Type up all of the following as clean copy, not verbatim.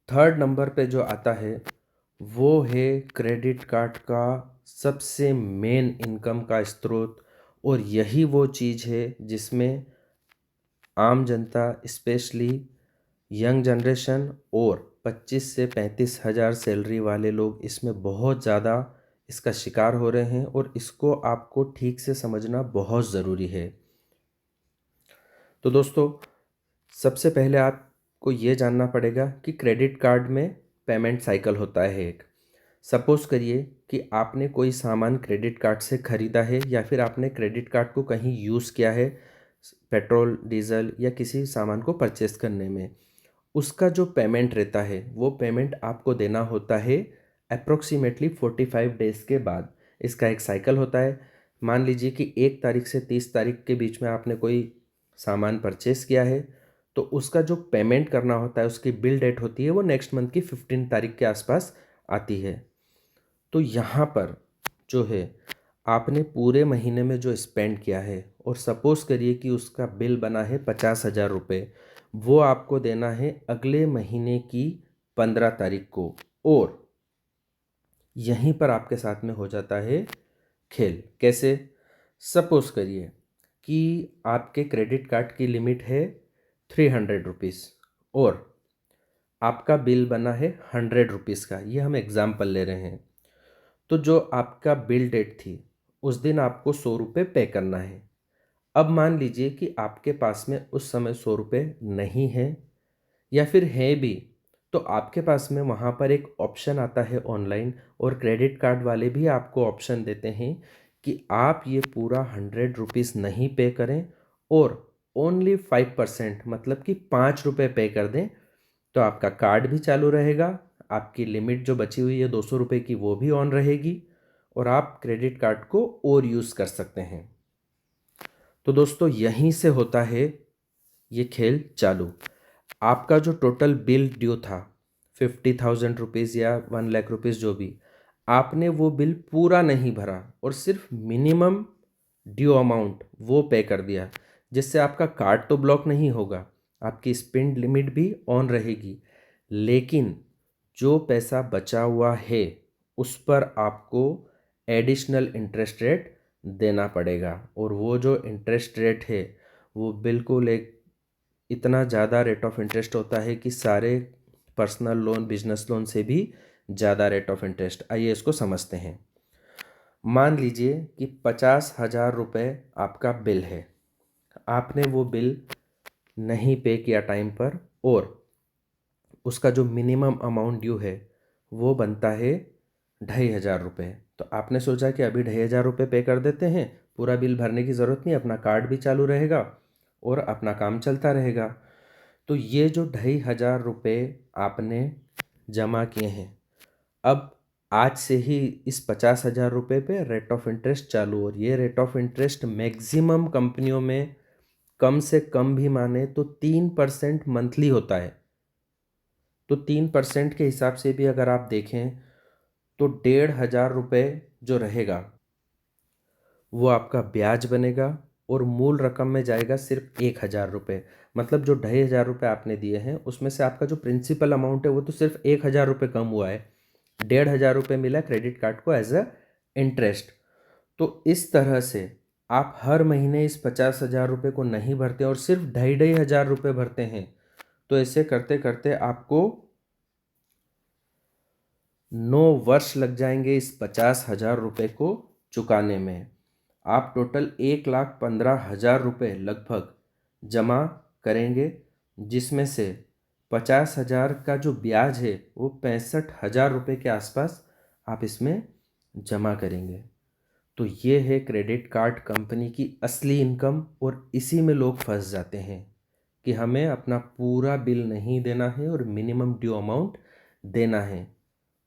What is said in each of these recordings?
Third number पे जो आता है वो है क्रेडिट कार्ड का सबसे मेन इनकम का स्रोत। और यही वो चीज़ है जिसमें आम जनता, स्पेशली यंग जनरेशन और 25 से 35 हज़ार सैलरी वाले लोग इसमें बहुत ज़्यादा इसका शिकार हो रहे हैं, और इसको आपको ठीक से समझना बहुत ज़रूरी है। तो दोस्तों, सबसे पहले आपको ये जानना पड़ेगा कि क्रेडिट कार्ड में पेमेंट साइकिल होता है एक। सपोज़ करिए कि आपने कोई सामान क्रेडिट कार्ड से ख़रीदा है, या फिर आपने क्रेडिट कार्ड को कहीं यूज़ किया है पेट्रोल, डीजल या किसी सामान को परचेस करने में। उसका जो पेमेंट रहता है वो पेमेंट आपको देना होता है अप्रोक्सीमेटली 45 डेज़ के बाद। इसका एक साइकिल होता है। मान लीजिए कि 1 तारीख से 30 तारीख के बीच में आपने कोई सामान परचेस किया है, तो उसका जो पेमेंट करना होता है, उसकी बिल डेट होती है वो नेक्स्ट मंथ की 15 तारीख के आसपास आती है। तो यहाँ पर जो है, आपने पूरे महीने में जो स्पेंड किया है, और सपोज़ करिए कि उसका बिल बना है 50,000 रुपये, वो आपको देना है अगले महीने की 15 तारीख को। और यहीं पर आपके साथ में हो जाता है खेल। कैसे? सपोज़ करिए कि आपके क्रेडिट कार्ड की लिमिट है 300 रुपीज़, और आपका बिल बना है 100 रुपीज़ का। ये हम एग्ज़ाम्पल ले रहे हैं। तो जो आपका बिल डेट थी, उस दिन आपको 100 रुपये पे करना है। अब मान लीजिए कि आपके पास में उस समय 100 रुपये नहीं है, या फिर है भी, तो आपके पास में वहाँ पर एक ऑप्शन आता है ऑनलाइन, और क्रेडिट कार्ड वाले भी आपको ऑप्शन देते हैं कि आप ये पूरा 100 रुपीज़ नहीं पे करें, और ओनली 5%, मतलब कि 5 रुपये पे कर दें, तो आपका कार्ड भी चालू रहेगा, आपकी लिमिट जो बची हुई है 200 रुपये की वो भी ऑन रहेगी, और आप क्रेडिट कार्ड को और यूज़ कर सकते हैं। तो दोस्तों, यहीं से होता है ये खेल चालू। आपका जो टोटल बिल ड्यू था 50,000 रुपीज़ या 1 लाख रुपीज़, जो भी, आपने वो बिल पूरा नहीं भरा और सिर्फ मिनिमम ड्यू अमाउंट वो पे कर दिया, जिससे आपका कार्ड तो ब्लॉक नहीं होगा, आपकी स्पेंड लिमिट भी ऑन रहेगी, लेकिन जो पैसा बचा हुआ है उस पर आपको एडिशनल इंटरेस्ट रेट देना पड़ेगा। और वो जो इंटरेस्ट रेट है वो बिल्कुल एक इतना ज़्यादा रेट ऑफ इंटरेस्ट होता है कि सारे पर्सनल लोन, बिजनेस लोन से भी ज़्यादा रेट ऑफ इंटरेस्ट। आइए इसको समझते हैं। मान लीजिए कि 50,000 रुपये आपका बिल है, आपने वो बिल नहीं पे किया टाइम पर, और उसका जो मिनिमम अमाउंट ड्यू है वो बनता है 2,500 रुपये। तो आपने सोचा कि अभी 2,500 रुपये पे कर देते हैं, पूरा बिल भरने की ज़रूरत नहीं, अपना कार्ड भी चालू रहेगा और अपना काम चलता रहेगा। तो ये जो 2,500 रुपये आपने जमा किए हैं, अब आज से ही इस 50,000 रुपये पे रेट ऑफ इंटरेस्ट चालू। और ये रेट ऑफ इंटरेस्ट मैक्सिमम कंपनियों में कम से कम भी माने तो 3% मंथली होता है। तो 3% के हिसाब से भी अगर आप देखें तो 1,500 रुपये जो रहेगा वो आपका ब्याज बनेगा, और मूल रकम में जाएगा सिर्फ 1,000 रुपये। मतलब जो 2,500 रुपये आपने दिए हैं उसमें से आपका जो प्रिंसिपल अमाउंट है वो तो सिर्फ 1,000 रुपये कम हुआ है, 1,500 रुपये मिला क्रेडिट कार्ड को एज अ इंटरेस्ट। तो इस तरह से आप हर महीने इस 50,000 रुपये को नहीं भरते और सिर्फ 2,500 रुपये भरते हैं, तो ऐसे करते करते आपको 9 वर्ष लग जाएंगे इस 50,000 रुपये को चुकाने में। आप टोटल 1,15,000 रुपये लगभग जमा करेंगे, जिसमें से 50,000 का जो ब्याज है वो 65,000 रुपये के आसपास आप इसमें जमा करेंगे। तो ये है क्रेडिट कार्ड कंपनी की असली इनकम, और इसी में लोग फंस जाते हैं कि हमें अपना पूरा बिल नहीं देना है और मिनिमम ड्यू अमाउंट देना है,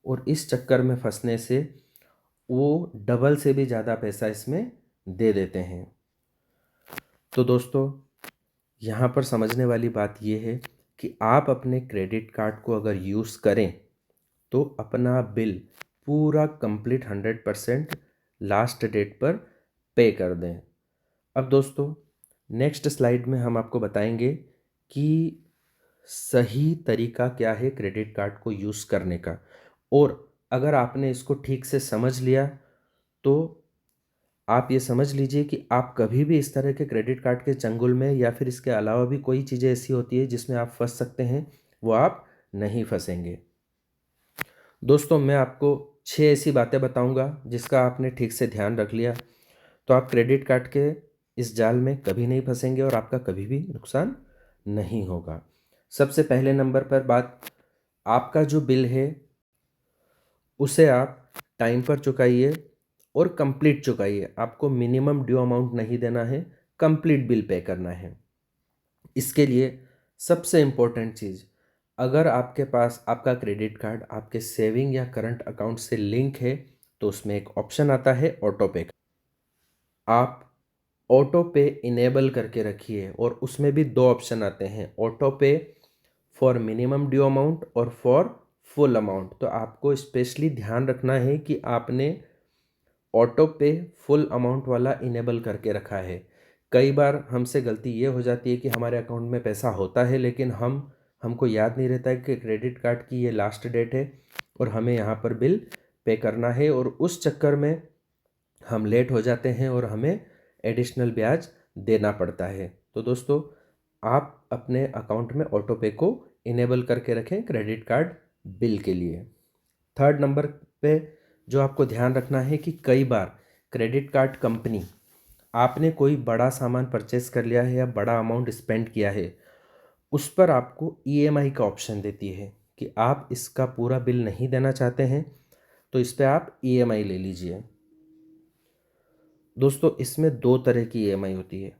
और इस चक्कर में फंसने से वो डबल से भी ज़्यादा पैसा इसमें दे देते हैं। तो दोस्तों, यहाँ पर समझने वाली बात ये है कि आप अपने क्रेडिट कार्ड को अगर यूज़ करें तो अपना बिल पूरा कंप्लीट 100% लास्ट डेट पर पे कर दें। अब दोस्तों, नेक्स्ट स्लाइड में हम आपको बताएंगे कि सही तरीका क्या है क्रेडिट कार्ड को यूज़ करने का। और अगर आपने इसको ठीक से समझ लिया तो आप ये समझ लीजिए कि आप कभी भी इस तरह के क्रेडिट कार्ड के चंगुल में या फिर इसके अलावा भी कोई चीज़ें ऐसी होती है जिसमें आप फंस सकते हैं, वो आप नहीं फंसेंगे। दोस्तों, मैं आपको 6 ऐसी बातें बताऊंगा जिसका आपने ठीक से ध्यान रख लिया तो आप क्रेडिट कार्ड के इस जाल में कभी नहीं फंसेंगे और आपका कभी भी नुकसान नहीं होगा। सबसे पहले नंबर पर बात, आपका जो बिल है उसे आप टाइम पर चुकाइए और कंप्लीट चुकाइए। आपको मिनिमम ड्यू अमाउंट नहीं देना है, कंप्लीट बिल पे करना है। इसके लिए सबसे इम्पोर्टेंट चीज़, अगर आपके पास आपका क्रेडिट कार्ड आपके सेविंग या करंट अकाउंट से लिंक है तो उसमें एक ऑप्शन आता है ऑटो पे। आप ऑटो पे इनेबल करके रखिए और उसमें भी दो ऑप्शन आते हैं, ऑटो पे फॉर मिनिमम ड्यू अमाउंट और फॉर फुल अमाउंट। तो आपको स्पेशली ध्यान रखना है कि आपने ऑटो पे फुल अमाउंट वाला इनेबल करके रखा है। कई बार हमसे गलती ये हो जाती है कि हमारे अकाउंट में पैसा होता है लेकिन हमको याद नहीं रहता है कि क्रेडिट कार्ड की ये लास्ट डेट है और हमें यहाँ पर बिल पे करना है, और उस चक्कर में हम लेट हो जाते हैं और हमें एडिशनल ब्याज देना पड़ता है। तो दोस्तों, आप अपने अकाउंट में ऑटो पे को इनेबल करके रखें क्रेडिट कार्ड बिल के लिए। थर्ड नंबर पे जो आपको ध्यान रखना है कि कई बार क्रेडिट कार्ड कंपनी, आपने कोई बड़ा सामान परचेस कर लिया है या बड़ा अमाउंट स्पेंड किया है, उस पर आपको ईएमआई का ऑप्शन देती है कि आप इसका पूरा बिल नहीं देना चाहते हैं तो इस पर आप ईएमआई ले लीजिए। दोस्तों, इसमें दो तरह की ईएमआई होती है।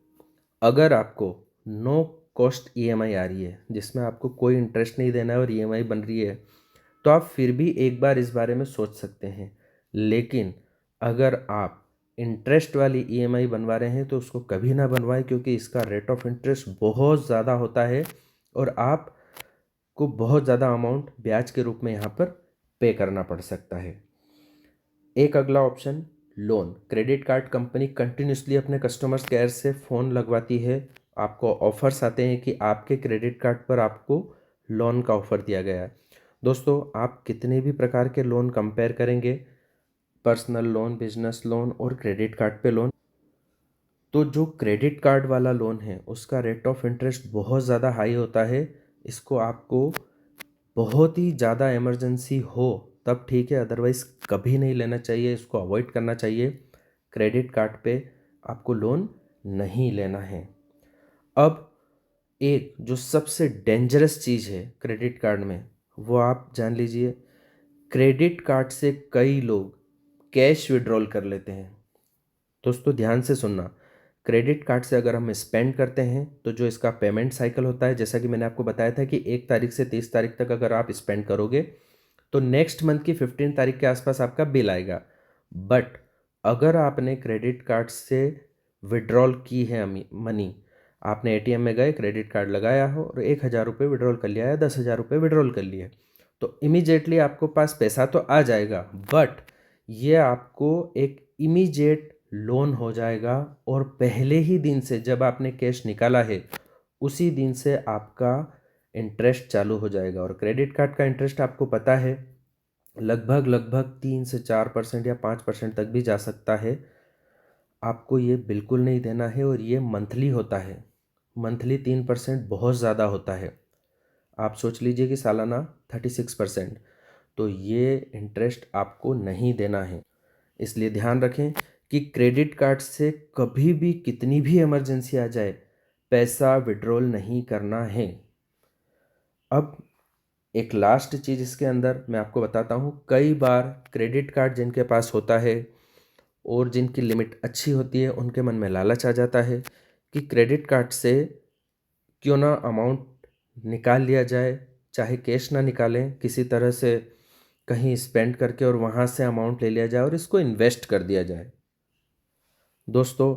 अगर आपको नो कॉस्ट ईएमआई आ रही है जिसमें आपको कोई इंटरेस्ट नहीं देना है और ईएमआई बन रही है तो आप फिर भी एक बार इस बारे में सोच सकते हैं। लेकिन अगर आप इंटरेस्ट वाली ईएमआई बनवा रहे हैं तो उसको कभी ना बनवाएं, क्योंकि इसका रेट ऑफ इंटरेस्ट बहुत ज़्यादा होता है और आपको बहुत ज़्यादा अमाउंट ब्याज के रूप में यहाँ पर पे करना पड़ सकता है। एक अगला option, loan. Credit card company continuously अपने कस्टमर्स केयर से फ़ोन लगवाती है, आपको ऑफ़र्स आते हैं कि आपके क्रेडिट कार्ड पर आपको लोन का ऑफ़र दिया गया है। दोस्तों, आप कितने भी प्रकार के लोन कंपेयर करेंगे, पर्सनल लोन, बिजनेस लोन और क्रेडिट कार्ड पे लोन, तो जो क्रेडिट कार्ड वाला लोन है उसका रेट ऑफ इंटरेस्ट बहुत ज़्यादा हाई होता है। इसको आपको बहुत ही ज़्यादा इमरजेंसी हो तब ठीक है, अदरवाइज़ कभी नहीं लेना चाहिए, इसको अवॉइड करना चाहिए। क्रेडिट कार्ड पे आपको लोन नहीं लेना है। अब एक जो सबसे डेंजरस चीज़ है क्रेडिट कार्ड में, वो आप जान लीजिए, क्रेडिट कार्ड से कई लोग कैश विड्रॉल कर लेते हैं। दोस्तों, ध्यान से सुनना, क्रेडिट कार्ड से अगर हम स्पेंड करते हैं तो जो इसका पेमेंट साइकिल होता है, जैसा कि मैंने आपको बताया था कि 1 तारीख से 30 तारीख तक अगर आप स्पेंड करोगे तो नेक्स्ट मंथ की 15 तारीख के आसपास आपका बिल आएगा। बट अगर आपने क्रेडिट कार्ड से विड्रॉल की है मनी, आपने एटीएम में गए, क्रेडिट कार्ड लगाया हो और 1,000 रुपये विड्रॉल कर लिया या 10,000 रुपये विड्रॉल कर लिए, तो इमीजिएटली आपको पास पैसा तो आ जाएगा, बट ये आपको एक इमीजिएट लोन हो जाएगा और पहले ही दिन से जब आपने कैश निकाला है उसी दिन से आपका इंटरेस्ट चालू हो जाएगा। और क्रेडिट कार्ड का इंटरेस्ट आपको पता है लगभग लगभग 3 से 4% या 5% तक भी जा सकता है। आपको ये बिल्कुल नहीं देना है और ये मंथली होता है। मंथली 3% बहुत ज़्यादा होता है। आप सोच लीजिए कि सालाना 36%, तो ये इंटरेस्ट आपको नहीं देना है। इसलिए ध्यान रखें कि क्रेडिट कार्ड से कभी भी कितनी भी इमरजेंसी आ जाए पैसा विड्रॉल नहीं करना है। अब एक लास्ट चीज़ इसके अंदर मैं आपको बताता हूँ, कई बार क्रेडिट कार्ड जिनके पास होता है और जिनकी लिमिट अच्छी होती है उनके मन में लालच आ जाता है कि क्रेडिट कार्ड से क्यों ना अमाउंट निकाल लिया जाए, चाहे कैश ना निकालें, किसी तरह से कहीं स्पेंड करके और वहाँ से अमाउंट ले लिया जाए और इसको इन्वेस्ट कर दिया जाए। दोस्तों,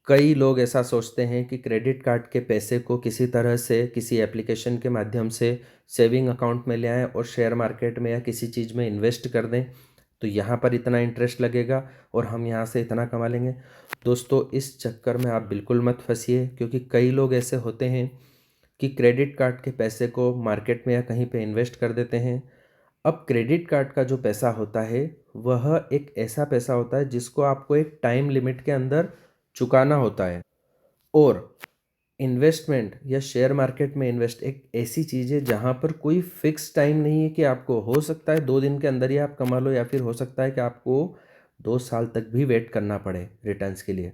कई लोग ऐसा सोचते हैं कि क्रेडिट कार्ड के पैसे को किसी तरह से किसी एप्लीकेशन के माध्यम से सेविंग अकाउंट में ले आएं और शेयर मार्केट में या किसी चीज़ में इन्वेस्ट कर दें तो यहाँ पर इतना इंटरेस्ट लगेगा और हम यहाँ से इतना कमा लेंगे। दोस्तों, इस चक्कर में आप बिल्कुल मत फंसिए, क्योंकि कई लोग ऐसे होते हैं कि क्रेडिट कार्ड के पैसे को मार्केट में या कहीं पे इन्वेस्ट कर देते हैं। अब क्रेडिट कार्ड का जो पैसा होता है वह एक ऐसा पैसा होता है जिसको आपको एक टाइम लिमिट के अंदर चुकाना होता है। और इन्वेस्टमेंट या शेयर मार्केट में इन्वेस्ट एक ऐसी चीज़ है जहाँ पर कोई फिक्स टाइम नहीं है कि आपको हो सकता है 2 दिन के अंदर ही आप कमा लो, या फिर हो सकता है कि आपको 2 साल तक भी वेट करना पड़े रिटर्न्स के लिए।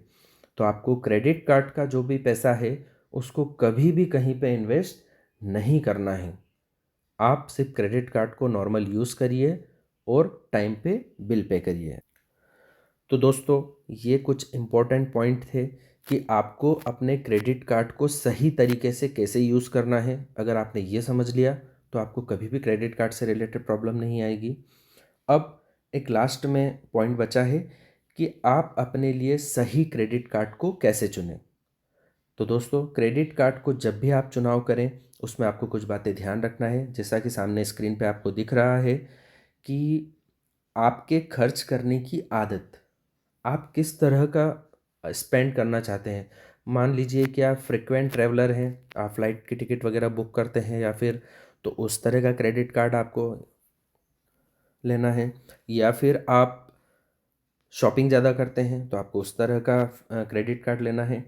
तो आपको क्रेडिट कार्ड का जो भी पैसा है उसको कभी भी कहीं पे इन्वेस्ट नहीं करना है। आप सिर्फ क्रेडिट कार्ड को नॉर्मल यूज़ करिए और टाइम पे बिल पे करिए। तो दोस्तों, ये कुछ इम्पोर्टेंट पॉइंट थे कि आपको अपने क्रेडिट कार्ड को सही तरीके से कैसे यूज़ करना है। अगर आपने ये समझ लिया तो आपको कभी भी क्रेडिट कार्ड से रिलेटेड प्रॉब्लम नहीं आएगी। अब एक लास्ट में पॉइंट बचा है कि आप अपने लिए सही क्रेडिट कार्ड को कैसे चुनें। तो दोस्तों, क्रेडिट कार्ड को जब भी आप चुनाव करें उसमें आपको कुछ बातें ध्यान रखना है। जैसा कि सामने स्क्रीन पे आपको दिख रहा है कि आपके खर्च करने की आदत, आप किस तरह का स्पेंड करना चाहते हैं। मान लीजिए कि आप फ्रिक्वेंट ट्रैवलर हैं, आप फ्लाइट की टिकट वगैरह बुक करते हैं, या फिर तो उस तरह का क्रेडिट कार्ड आपको लेना है। या फिर आप शॉपिंग ज़्यादा करते हैं तो आपको उस तरह का क्रेडिट कार्ड लेना है।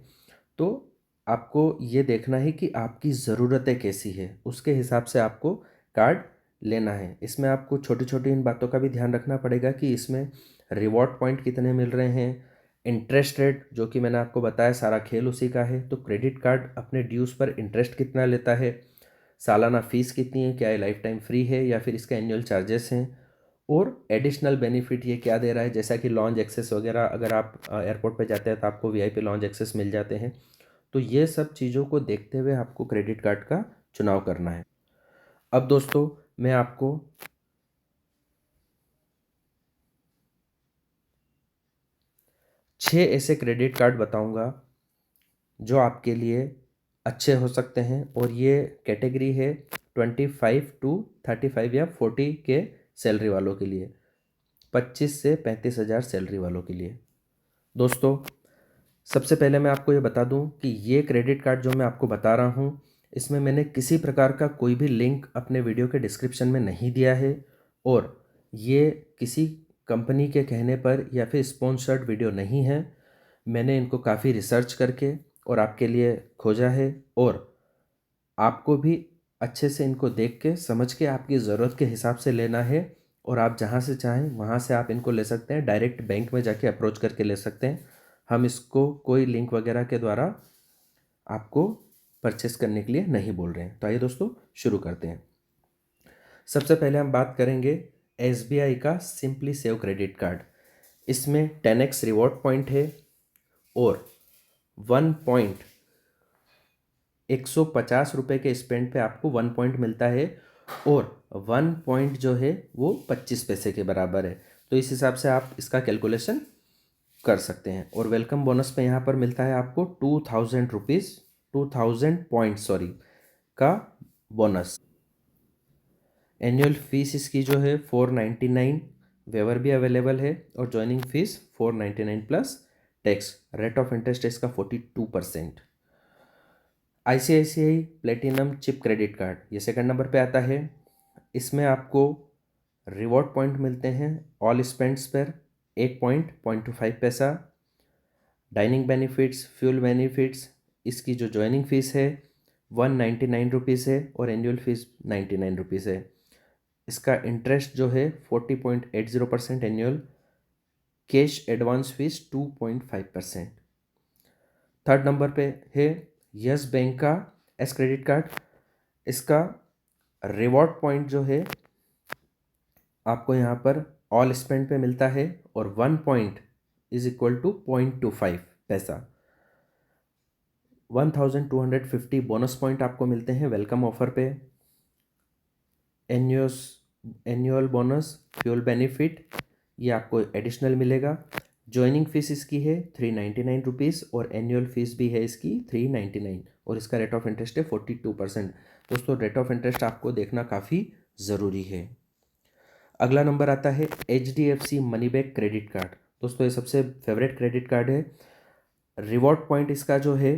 तो आपको ये देखना है कि आपकी ज़रूरतें कैसी है, उसके हिसाब से आपको कार्ड लेना है। इसमें आपको छोटी छोटी इन बातों का भी ध्यान रखना पड़ेगा कि इसमें रिवॉर्ड पॉइंट कितने मिल रहे हैं, इंटरेस्ट रेट जो कि मैंने आपको बताया सारा खेल उसी का है। तो क्रेडिट कार्ड अपने ड्यूज़ पर इंटरेस्ट कितना लेता है, सालाना फ़ीस कितनी है, क्या ये लाइफ टाइम फ्री है या फिर इसका एनुअल चार्जेस हैं, और एडिशनल बेनिफिट ये क्या दे रहा है, जैसा कि लॉन्ज एक्सेस वगैरह। अगर आप एयरपोर्ट पे जाते हैं तो आपको वीआईपी लॉन्ज एक्सेस मिल जाते हैं। तो ये सब चीज़ों को देखते हुए आपको क्रेडिट कार्ड का चुनाव करना है। अब दोस्तों, मैं आपको 6 ऐसे क्रेडिट कार्ड बताऊंगा जो आपके लिए अच्छे हो सकते हैं। और ये कैटेगरी है 25 टू 35 या 40 के सैलरी वालों के लिए, 25 से 35 हज़ार सैलरी वालों के लिए। दोस्तों, सबसे पहले मैं आपको ये बता दूं कि ये क्रेडिट कार्ड जो मैं आपको बता रहा हूं, इसमें मैंने किसी प्रकार का कोई भी लिंक अपने वीडियो के डिस्क्रिप्शन में नहीं दिया है, और ये किसी कंपनी के कहने पर या फिर स्पॉन्सर्ड वीडियो नहीं है। मैंने इनको काफ़ी रिसर्च करके और आपके लिए खोजा है, और आपको भी अच्छे से इनको देख के समझ के आपकी ज़रूरत के हिसाब से लेना है। और आप जहाँ से चाहें वहाँ से आप इनको ले सकते हैं, डायरेक्ट बैंक में जाके अप्रोच करके ले सकते हैं। हम इसको कोई लिंक वगैरह के द्वारा आपको परचेस करने के लिए नहीं बोल रहे हैं। तो आइए दोस्तों, शुरू करते हैं। सबसे पहले हम बात करेंगे SBI का सिंपली सेव क्रेडिट कार्ड। इसमें 10x रिवॉर्ड पॉइंट है, और 1 पॉइंट 150 रुपये के स्पेंड पे आपको 1 पॉइंट मिलता है, और 1 पॉइंट जो है वो 25 पैसे के बराबर है। तो इस हिसाब से आप इसका कैलकुलेशन कर सकते हैं। और वेलकम बोनस पे यहाँ पर मिलता है आपको 2000 रुपीज़, 2000 पॉइंट सॉरी का बोनस। एनुअल फीस इसकी जो है 499, वेवर भी अवेलेबल है, और joining fees 499 plus tax. Rate of interest इसका 42%। ICICI platinum chip credit card, ये सेकंड नंबर पे आता है। इसमें आपको रिवॉर्ड पॉइंट मिलते हैं ऑल स्पेंड्स पर 8 पॉइंट 0.25 पैसा। डाइनिंग बेनिफिट्स, फ्यूल बेनिफिट्स, इसकी जो ज्वाइनिंग फ़ीस है 199 रुपीज़ है, और एनुअल फीस 99 रुपीज़ है। इसका इंटरेस्ट जो है 40.80% annual, cash advance fees 2.5%। Third number पे है यस बैंक का एस क्रेडिट कार्ड। इसका रिवॉर्ड पॉइंट जो है आपको यहाँ पर ऑल स्पेंड पे मिलता है, और 1 पॉइंट इज इक्वल टू 0.25 पैसा। 1250 बोनस पॉइंट आपको मिलते हैं वेलकम ऑफर पे। एन्यूस एनुअल बोनस, फ्यूल बेनिफिट, ये आपको एडिशनल मिलेगा। ज्वाइनिंग फीस इसकी है 399 रुपीज़, और एनुअल फीस भी है इसकी 399, और इसका रेट ऑफ इंटरेस्ट है 42%। दोस्तों, रेट ऑफ इंटरेस्ट आपको देखना काफ़ी ज़रूरी है। अगला नंबर आता है HDFC money bank credit card. दोस्तों, ये सबसे फेवरेट क्रेडिट कार्ड है। रिवॉर्ड पॉइंट इसका जो है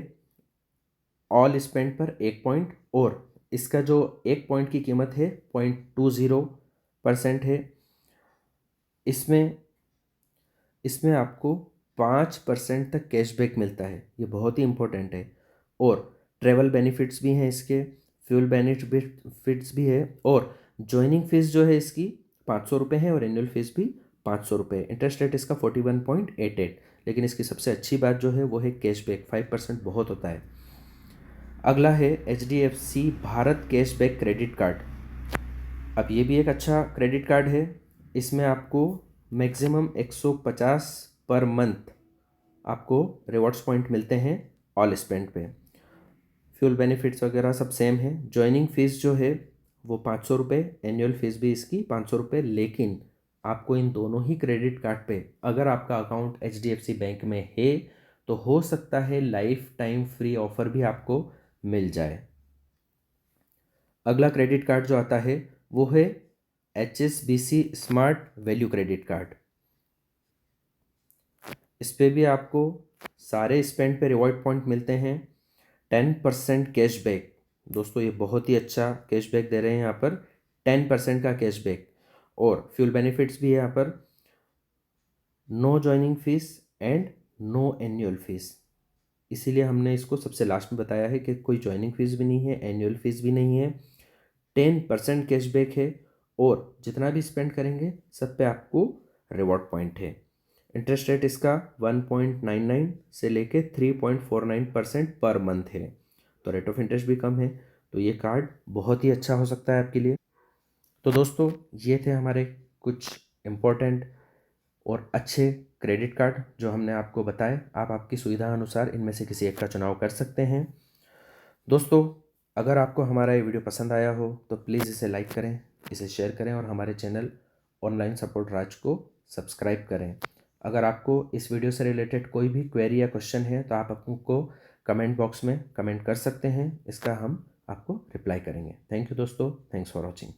ऑल स्पेंड पर 1 पॉइंट, और इसका जो 1 पॉइंट की कीमत है 0.20% है। इसमें इसमें आपको 5% तक कैशबैक मिलता है, ये बहुत ही इम्पोर्टेंट है। और ट्रैवल बेनिफिट्स भी हैं इसके, फ्यूल बेनिफिट्स भी है, और ज्वाइनिंग फीस जो है इसकी 500 रुपये है, और एनुअल फीस भी 500 रुपये। इंटरेस्ट रेट इसका 41.88, लेकिन इसकी सबसे अच्छी बात जो है वो है कैशबैक, 5% बहुत होता है। अगला है HDFC Bharat cashback credit card. अब ये भी एक अच्छा क्रेडिट कार्ड है। इसमें आपको मैक्सिमम 150 पर मंथ आपको रिवॉर्ड्स पॉइंट मिलते हैं ऑल स्पेंड पे। फ्यूल बेनिफिट्स वगैरह सब सेम है। ज्वाइनिंग फ़ीस जो है वो 500 रुपये, एनुअल फीस भी इसकी 500 रुपये। लेकिन आपको इन दोनों ही क्रेडिट कार्ड पे अगर आपका अकाउंट HDFC बैंक में है तो हो सकता है लाइफ टाइम फ्री ऑफर भी आपको मिल जाए। अगला क्रेडिट कार्ड जो आता है वो है HSBC smart value credit card. इस पर भी आपको सारे स्पेंड पे रिवॉर्ड पॉइंट मिलते हैं, 10% कैशबैक। दोस्तों ये बहुत ही अच्छा कैशबैक दे रहे हैं यहाँ पर, 10% का कैशबैक। और फ्यूल बेनिफिट्स भी है यहाँ पर, no joining fee and no annual fee. इसीलिए हमने इसको सबसे लास्ट में बताया है कि कोई ज्वाइनिंग फीस भी नहीं है, एनुअल फीस भी नहीं है, 10% कैशबैक है, और जितना भी स्पेंड करेंगे सब पे आपको रिवॉर्ड पॉइंट है। इंटरेस्ट रेट इसका 1.99 से लेके 3.49% पर मंथ है, तो रेट ऑफ इंटरेस्ट भी कम है। तो ये कार्ड बहुत ही अच्छा हो सकता है आपके लिए। तो दोस्तों ये थे हमारे कुछ इम्पोर्टेंट और अच्छे क्रेडिट कार्ड जो हमने आपको बताए। आप आपकी सुविधा अनुसार इनमें से किसी एक का चुनाव कर सकते हैं। दोस्तों अगर आपको हमारा ये वीडियो पसंद आया हो तो प्लीज़ इसे लाइक करें, इसे शेयर करें, और हमारे चैनल ऑनलाइन सपोर्ट राज को सब्सक्राइब करें। अगर आपको इस वीडियो से रिलेटेड कोई भी क्वेरी या क्वेश्चन है तो आप हमको कमेंट बॉक्स में कमेंट कर सकते हैं, इसका हम आपको रिप्लाई करेंगे। थैंक यू दोस्तों, थैंक्स फॉर वॉचिंग।